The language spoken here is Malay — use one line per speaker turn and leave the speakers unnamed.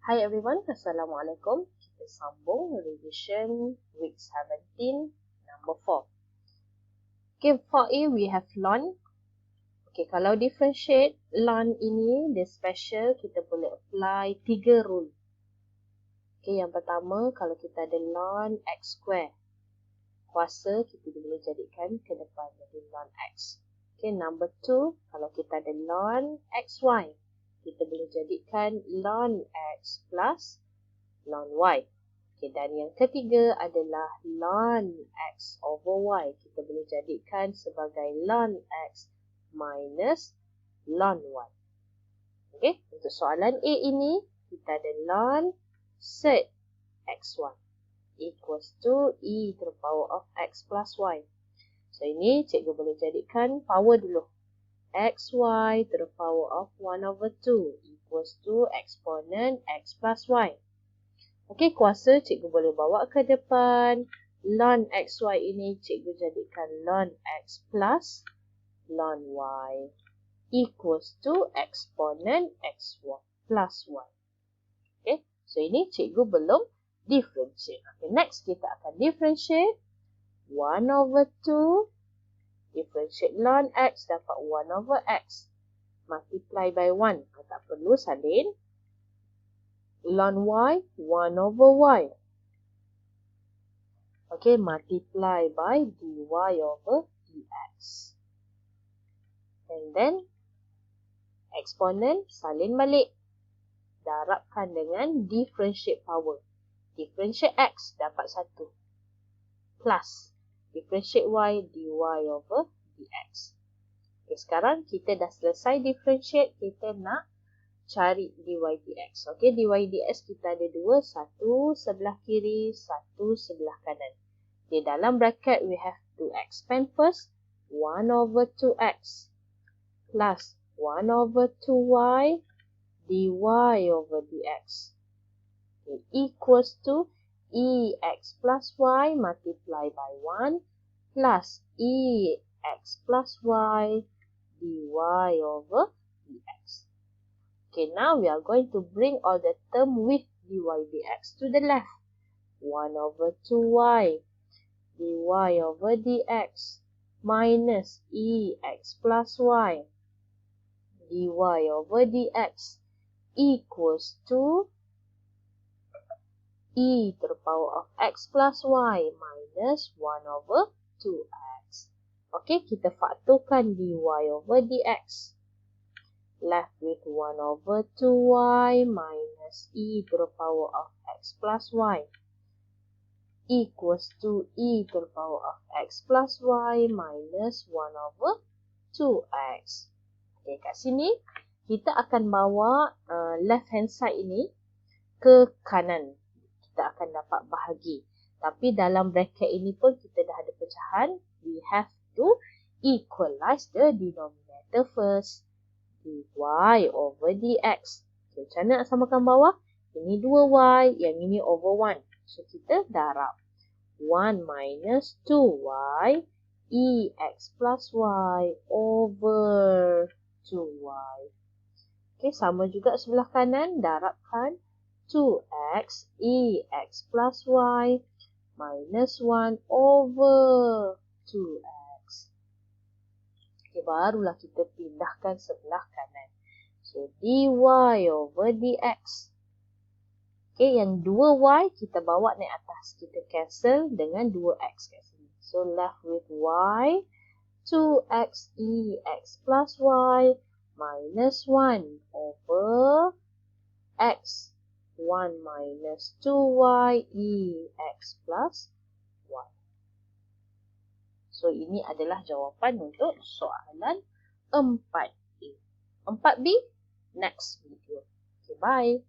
Hi everyone, Assalamualaikum. Kita sambung revision week 17, number 4. Okay, for A we have ln. Okay, kalau differentiate ln ini, dia special, kita boleh apply 3 rule. Okay, yang pertama, kalau kita ada ln x square, kuasa kita boleh jadikan ke depan jadi ln x. Okay, number 2, kalau kita ada ln xy, kita boleh jadikan ln x plus ln y. Okay, dan yang ketiga adalah ln x over y. Kita boleh jadikan sebagai ln x minus ln y. Okay, untuk soalan A ini, kita ada ln sed xy equals to e to the power of x plus y. So, ini cikgu boleh jadikan power dulu. Xy to the power of 1 over 2 equals to exponent x plus y. Okey, kuasa cikgu boleh bawa ke depan. Ln xy ini cikgu jadikan ln x plus ln y equals to exponent x plus y. Okey, so ini cikgu belum differentiate. Okay, next kita akan differentiate 1 over 2. Differentiate ln x dapat 1 over x. Multiply by 1. Tak perlu salin. Ln y, 1 over y. Okay, multiply by dy over dx. And then, exponent salin balik. Darabkan dengan differentiate power. Differentiate x dapat 1. Plus. Differentiate y, dy over dx. Okay, sekarang kita dah selesai differentiate. Kita nak cari dy dx. Okay, dy dx kita ada dua. Satu sebelah kiri, satu sebelah kanan. Di dalam bracket, we have to expand first. 1 over 2x plus 1 over 2y dy over dx. Okay, equals to ex plus y multiply by 1 plus ex plus y dy over dx. Okay, now we are going to bring all the term with dy dx to the left. 1 over 2y dy over dx minus ex plus y dy over dx equals to e to the power of x plus y minus 1 over 2x. Okay, kita faktorkan dy over dx. Left with 1 over 2y minus e to the power of x plus y equals to e to the power of x plus y minus 1 over 2x. Okay, kat sini kita akan bawa left hand side ini ke kanan. Kita akan dapat bahagi. Tapi dalam bracket ini pun kita dah ada pecahan. We have to equalize the denominator first. Dy over dx. Okay, macam mana nak samakan bawah? Ini 2y, yang ini over 1. So, kita darab. 1 minus 2y ex plus y over 2y. Okay, sama juga sebelah kanan. Darabkan 2x ex plus y minus 1 over 2x. Okay, barulah kita pindahkan sebelah kanan. So, dy over dx. Okay, yang 2y kita bawa naik atas. Kita cancel dengan 2x kat sini. So, left with y, 2x ex plus y minus 1 over x. 1 minus 2y ex plus y. So, ini adalah jawapan untuk soalan 4A. 4B, next video. Okay, bye.